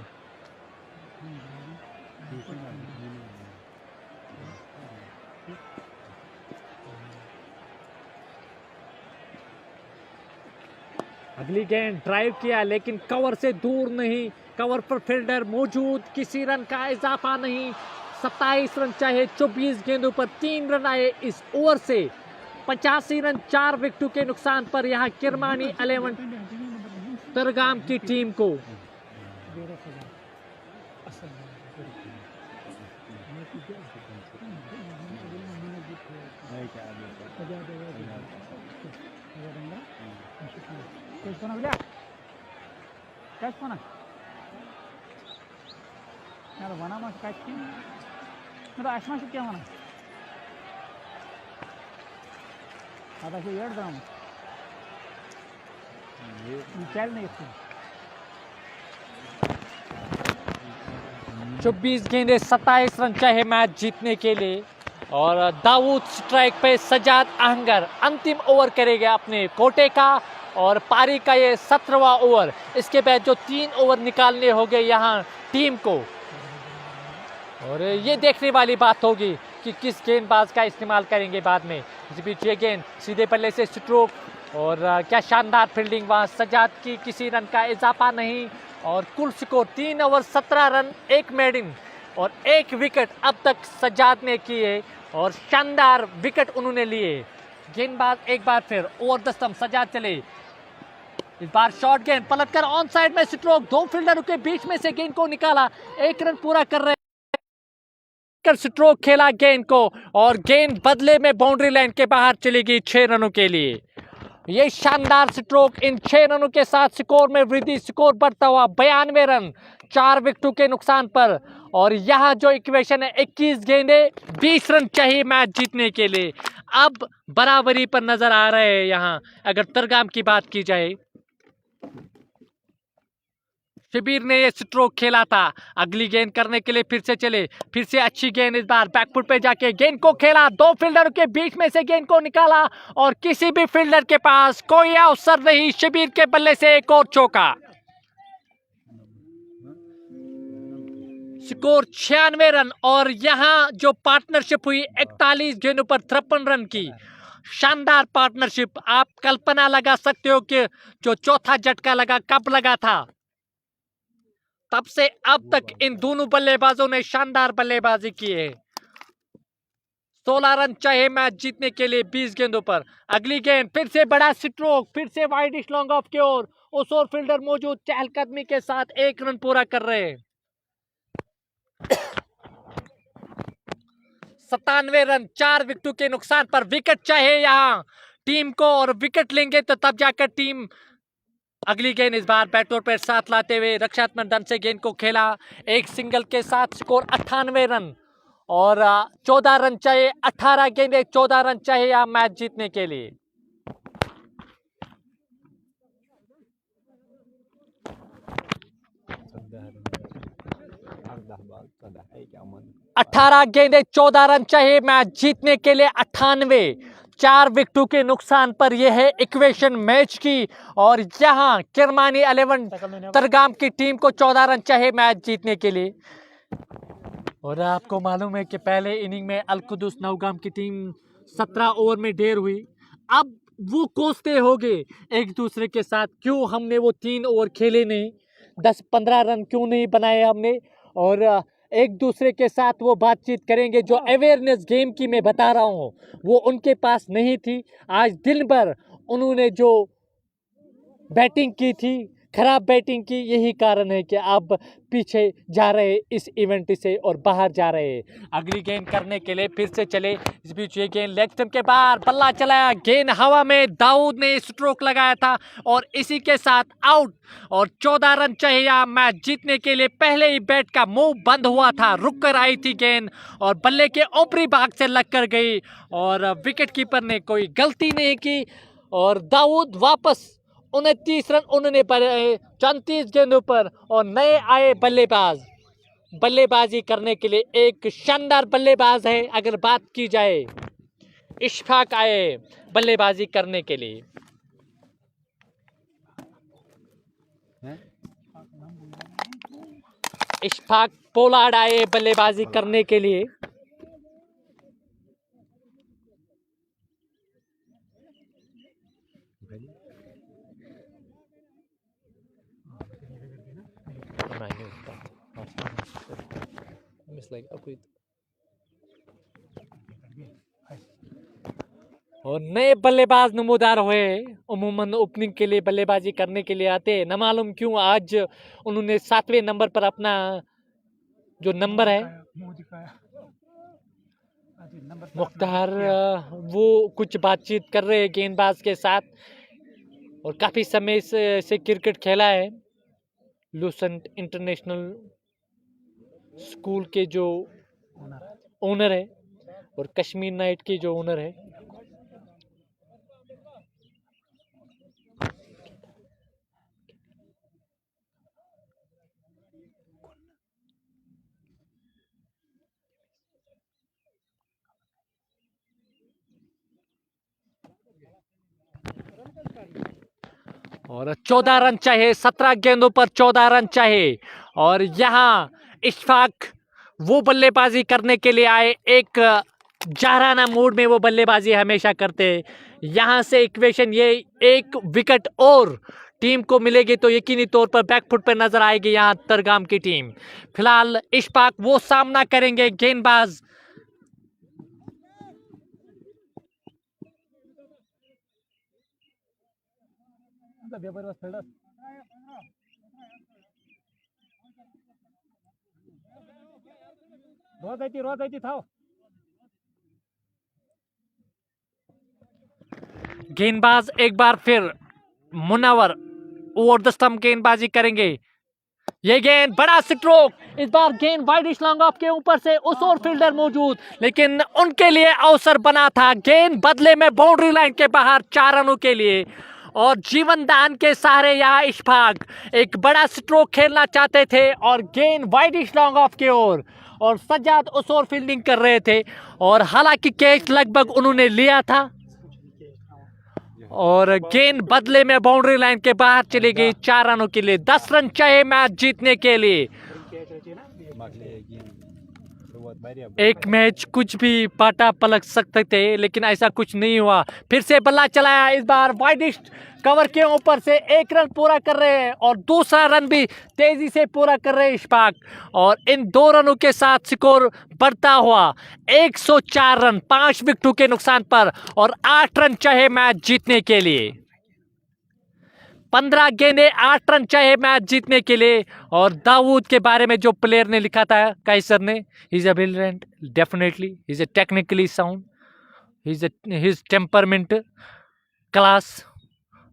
अगली गेंद ड्राइव किया लेकिन कवर से दूर नहीं, कवर पर फील्डर मौजूद, किसी रन का इजाफा नहीं। 27 रन चाहिए 24 गेंदों पर, 3 रन आए इस ओवर से। 85 रन 4 विकेटों के नुकसान पर यहाँ किरमानी 11 तरगाम की टीम को। चौबीस गेंदे 27 रन चाहे मैच जीतने के लिए। और दाऊद स्ट्राइक पे, सजाद आहंगर अंतिम ओवर करेगा अपने कोटे का और पारी का ये 17वां ओवर। इसके बाद जो 3 ओवर निकालने होंगे यहाँ टीम को, और ये देखने वाली बात होगी कि किस गेंदबाज का इस्तेमाल करेंगे बाद में। इस बीच ये गेंद सीधे पल्ले से स्ट्रोक और क्या शानदार फील्डिंग वहाँ सजाद की, किसी रन का इजाफा नहीं। और कुल स्कोर 3 ओवर 17 रन, 1 मेडिन और 1 विकेट अब तक सजाद ने किए और शानदार विकेट उन्होंने लिए। गेंदबाज एक बार फिर ओवर द स्टंप, सजाद चले, इस बार शॉर्ट गेंद पलटकर ऑन साइड में स्ट्रोक, 2 फील्डरों के बीच में से गेंद को निकाला, 1 रन पूरा कर रहे, स्ट्रोक खेला गेंद को और गेंद बदले में बाउंड्री लाइन के बाहर चली गई 6 रनों के लिए। ये शानदार स्ट्रोक इन 6 रनों के साथ स्कोर में वृद्धि, स्कोर बढ़ता हुआ 92 रन 4 विकेटों के नुकसान पर। और यहाँ जो इक्वेशन है 21 गेंदे 20 रन चाहिए मैच जीतने के लिए। अब बराबरी पर नजर आ रहे हैं यहाँ अगर तरगाम की बात की जाए। शिबिर ने ये स्ट्रोक खेला था, अगली गेंद करने के लिए फिर से चले, फिर से अच्छी गेंद, इस बार बैकफुट पे जाके गेंद को खेला, 2 फील्डर के बीच में से गेंद को निकाला और किसी भी फील्डर के पास कोई अवसर नहीं, शिबिर के बल्ले से एक और चौका। स्कोर 96 रन और यहाँ जो पार्टनरशिप हुई 41 गेंदों पर 53 रन की शानदार पार्टनरशिप। आप कल्पना लगा सकते हो कि जो चौथा झटका लगा कब लगा था। तब से अब तक इन दोनों बल्लेबाजों ने शानदार बल्लेबाजी की है। 16 रन चाहिए मैच जीतने के लिए 20 गेंदों पर। अगली गेंद फिर से बड़ा स्ट्रोक, फिर से वाइड लॉन्ग ऑफ की ओर, उस और फील्डर मौजूद चहलकदमी के साथ 1 रन पूरा कर रहे हैं। 97 रन 4 विकेटों के नुकसान पर। विकेट चाहिए यहाँ टीम को और विकेट लेंगे तो तब जाकर टीम। अगली गेंद इस बार बैटों पर साथ लाते हुए रक्षात्मक ढंग से गेंद को खेला, एक सिंगल के साथ स्कोर 98 रन और 14 रन चाहिए। 18 गेंदे 14 रन चाहिए यहाँ मैच जीतने के लिए। 18 गेंदे 14 रन चाहिए मैच जीतने के लिए। 98 4 विकेटों के नुकसान पर यह है इक्वेशन मैच की। और यहाँ किरमानी 11 तरगाम की टीम को 14 रन चाहिए मैच जीतने के लिए। और आपको मालूम है कि पहले इनिंग में अलकुदस नौगाम की टीम 17 ओवर में ढेर हुई। अब वो कोसते हो गए एक दूसरे के साथ, क्यों हमने वो 3 ओवर खेले नहीं, 10-15 रन क्यों नहीं बनाए हमने। और एक दूसरे के साथ वो बातचीत करेंगे। जो अवेयरनेस गेम की मैं बता रहा हूँ वो उनके पास नहीं थी। आज दिन भर उन्होंने जो बैटिंग की थी, खराब बैटिंग की, यही कारण है कि अब पीछे जा रहे इस इवेंट से और बाहर जा रहे हैं। अगली गेंद करने के लिए फिर से चले, इस बीच ये गेंद लेग स्टंप के बाहर, बल्ला चलाया, गेंद हवा में, दाऊद ने स्ट्रोक लगाया था और इसी के साथ आउट। और 14 रन चाहिए मैच जीतने के लिए। पहले ही बैट का मुंह बंद हुआ था, रुक कर आई थी गेंद और बल्ले के ऊपरी भाग से लग कर गई और विकेट कीपर ने कोई गलती नहीं की और दाऊद वापस 29 रन उन्होंने बनाए 34 गेंदों पर। और नए आए बल्लेबाज बल्लेबाजी करने के लिए एक शानदार बल्लेबाज है अगर बात की जाए, इशफाक आए बल्लेबाजी करने के लिए। इशफाक पोलार्ड आए बल्लेबाजी करने के लिए। और नए बल्लेबाज नमूदार हुए। उमूमन ओपनिंग के लिए बल्लेबाजी करने के लिए आते, न मालूम क्यों आज उन्होंने 7वें नंबर पर अपना जो नंबर है मुख्तार, वो कुछ बातचीत कर रहे हैं गेंदबाज के साथ। और काफ़ी समय से क्रिकेट खेला है। लूसेंट इंटरनेशनल स्कूल के जो ओनर है और कश्मीर नाइट के जो ओनर है। और 14 रन चाहिए, 17 गेंदों पर 14 रन चाहिए। और यहाँ इशफाक वो बल्लेबाजी करने के लिए आए, एक जाराना मूड में वो बल्लेबाजी हमेशा करते हैं। यहाँ से इक्वेशन ये, एक विकेट और टीम को मिलेगी तो यकीनी तौर पर बैकफुट पर नजर आएगी यहाँ तरगाम की टीम। फिलहाल इशफाक वो सामना करेंगे गेंदबाज गेंदबाज एक बार फिर मुनव्वर ओवर द स्टंप गेंदबाजी करेंगे। ये गेंद बड़ा स्ट्रोक, इस बार गेंद वाइडिश लॉन्ग ऑफ के ऊपर से उस और फील्डर मौजूद, लेकिन उनके लिए अवसर बना था। गेंद बदले में बाउंड्री लाइन के बाहर 4 रनों के लिए। और जीवन दान के सहारे यहाँ इशफाक एक बड़ा स्ट्रोक खेलना चाहते थे और गेंद वाइडिश लॉन्ग ऑफ के ओर, और सज्जाद उस ओर फील्डिंग कर रहे थे। और हालांकि कैच लगभग उन्होंने लिया था और गेंद बदले में बाउंड्री लाइन के बाहर चली गई 4 रनों के लिए। 10 रन चाहिए मैच जीतने के लिए। एक मैच कुछ भी पाटा पलट सकते थे, लेकिन ऐसा कुछ नहीं हुआ। फिर से बल्ला चलाया, इस बार वाइडिश कवर के ऊपर से 1 रन पूरा कर रहे हैं और दूसरा रन भी तेजी से पूरा कर रहे हैं इशफाक। और इन 2 रनों के साथ स्कोर बढ़ता हुआ 104 रन 5 विकेटों के नुकसान पर, और 8 रन चाहिए मैच जीतने के लिए। 15 गेंदें 8 रन चाहिए मैच जीतने के लिए। और दाऊद के बारे में जो प्लेयर ने लिखा था कैसर ने, he is a brilliant, definitely he is a technically sound, his temperament class.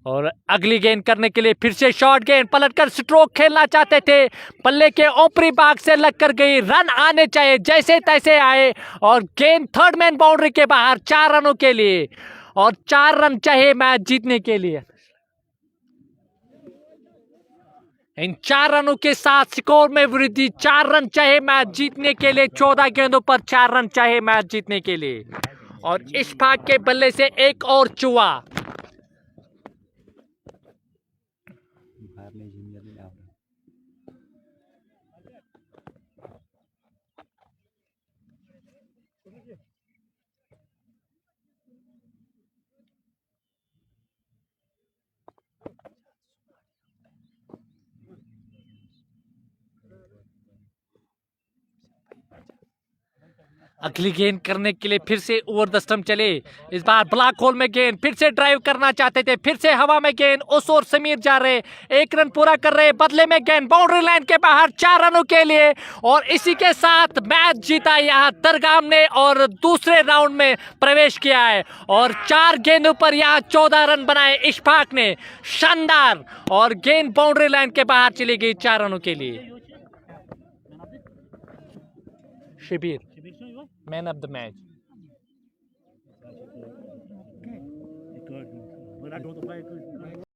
और अगली गेंद करने के लिए फिर से शॉर्ट गेंद, पलटकर स्ट्रोक खेलना चाहते थे, बल्ले के ऊपरी भाग से लग कर गई। रन आने चाहिए, जैसे तैसे आए, और गेंद थर्ड मैन बाउंड्री के बाहर 4 रनों के लिए। और 4 रन चाहिए मैच जीतने के लिए। इन 4 रनों के साथ स्कोर में वृद्धि, 4 रन चाहिए मैच जीतने के लिए। 14 गेंदों पर 4 रन चाहिए मैच जीतने के लिए। और इशफाक के बल्ले से एक और चुआ। अगली गेंद करने के लिए फिर से ओवर द स्टंप चले। इस बार ब्लैक होल में गेंद, फिर से ड्राइव करना चाहते थे, फिर से हवा में गेंद, उस ओर समीर जा रहे, 1 रन पूरा कर रहे, बदले में गेंद बाउंड्री लाइन के बाहर 4 रनों के लिए। और इसी के साथ मैच जीता यहाँ दरगाम ने और दूसरे राउंड में प्रवेश किया है। और 4 गेंदों पर यहाँ 14 रन बनाए इशफाक ने, शानदार। और गेंद बाउंड्री लाइन के बाहर चली गई 4 रनों के लिए। शिबीर man of the match. But I don't play good.